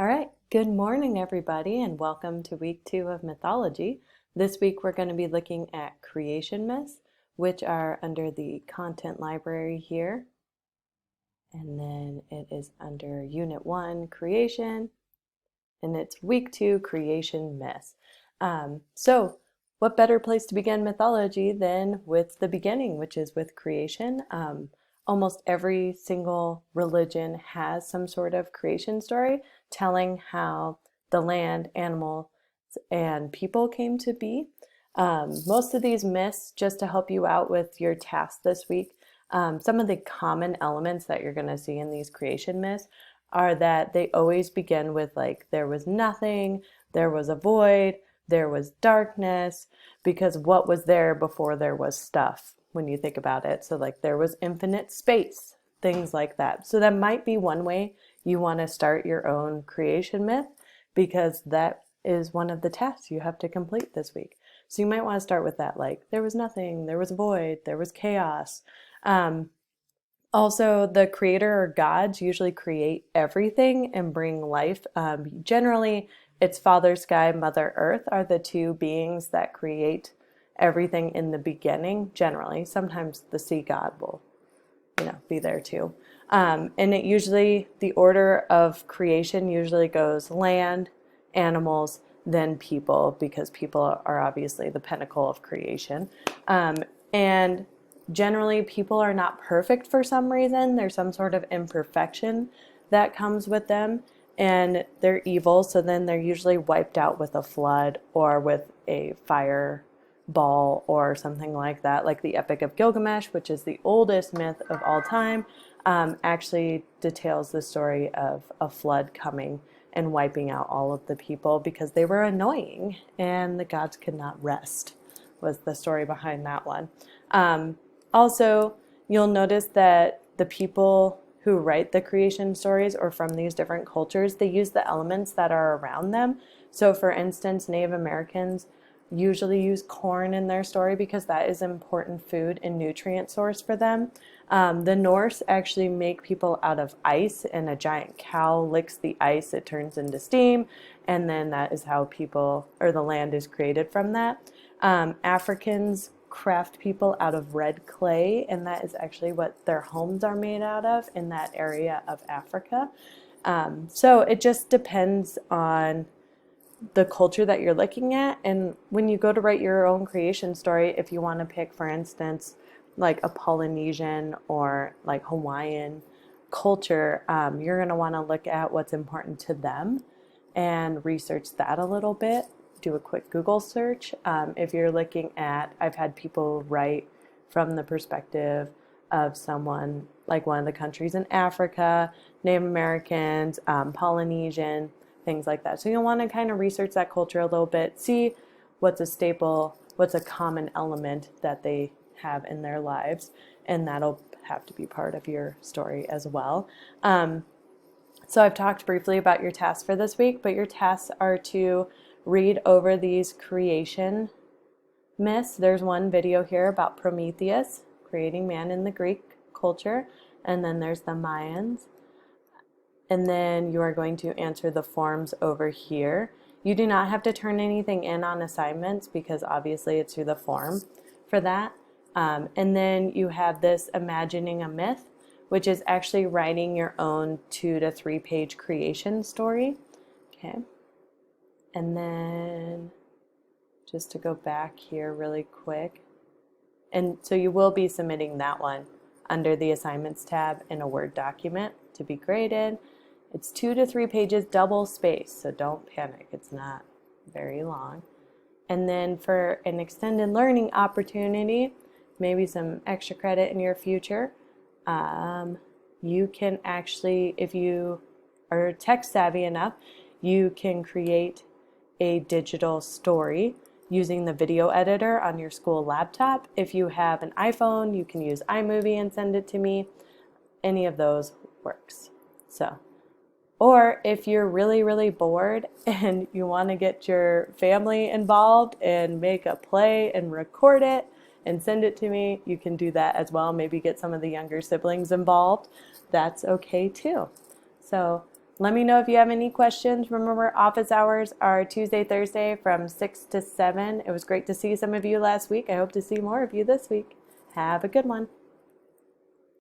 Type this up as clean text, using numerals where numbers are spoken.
All right, good morning, everybody, and welcome to week 2 of Mythology. This week we're going to be looking at creation myths, which are under the content library here. And then it is under Unit 1, Creation, and it's week 2, Creation myths. So what better place to begin mythology than with the beginning, which is with creation? Almost every single religion has some sort of creation story telling how the land, animals, and people came to be. Most of these myths, just to help you out with your task this week, some of the common elements that you're going to see in these creation myths are that they always begin with like there was nothing, there was a void, there was darkness, because what was there before there was stuff when you think about it? So like there was infinite space, things like that. So that might be one way you want to start your own creation myth, because that is one of the tasks you have to complete this week. So you might want to start with that, like there was nothing, there was a void, there was chaos. Also, the creator or gods usually create everything and bring life. Generally, it's Father Sky, Mother Earth are the two beings that create everything in the beginning, generally. Sometimes the sea god will, be there too. And it usually, the order of creation usually goes land, animals, then people, because people are obviously the pinnacle of creation. And generally, people are not perfect for some reason. There's some sort of imperfection that comes with them, and they're evil, so then they're usually wiped out with a flood or with a fireball or something like that. Like the Epic of Gilgamesh, which is the oldest myth of all time, actually details the story of a flood coming and wiping out all of the people because they were annoying and the gods could not rest, was the story behind that one. Also, you'll notice that the people who write the creation stories or from these different cultures, they use the elements that are around them. So for instance, Native Americans usually use corn in their story because that is important food and nutrient source for them. The Norse actually make people out of ice, and a giant cow licks the ice, it turns into steam, and then that is how people, or the land is created from that. Africans craft people out of red clay, and that is actually what their homes are made out of in that area of Africa. So it just depends on the culture that you're looking at. And when you go to write your own creation story, if you want to pick, for instance, like a Polynesian or like Hawaiian culture, you're going to want to look at what's important to them and research that a little bit. Do a quick Google search. If you're looking at, I've had people write from the perspective of someone like one of the countries in Africa, Native Americans, Polynesian, things like that. So you'll want to kind of research that culture a little bit, see what's a staple, what's a common element that they have in their lives, and that'll have to be part of your story as well. So I've talked briefly about your tasks for this week, but your tasks are to read over these creation myths. There's one video here about Prometheus, creating man in the Greek culture, and then there's the Mayans. And then you are going to answer the forms over here. You do not have to turn anything in on assignments because obviously it's through the form for that. And then you have this imagining a myth, which is actually writing your own 2 to 3 page creation story. Okay. And then just to go back here really quick. And so you will be submitting that one under the assignments tab in a Word document to be graded. It's 2 to 3 pages, double space, so don't panic. It's not very long. And then for an extended learning opportunity, maybe some extra credit in your future, you can actually, if you are tech savvy enough, you can create a digital story using the video editor on your school laptop. If you have an iPhone, you can use iMovie and send it to me. Any of those works. Or if you're really, really bored and you want to get your family involved and make a play and record it and send it to me, you can do that as well. Maybe get some of the younger siblings involved. That's okay too. So Let me know if you have any questions. Remember, office hours are Tuesday, Thursday from 6 to 7. It was great to see some of you last week. I hope to see more of you this week. Have a good one.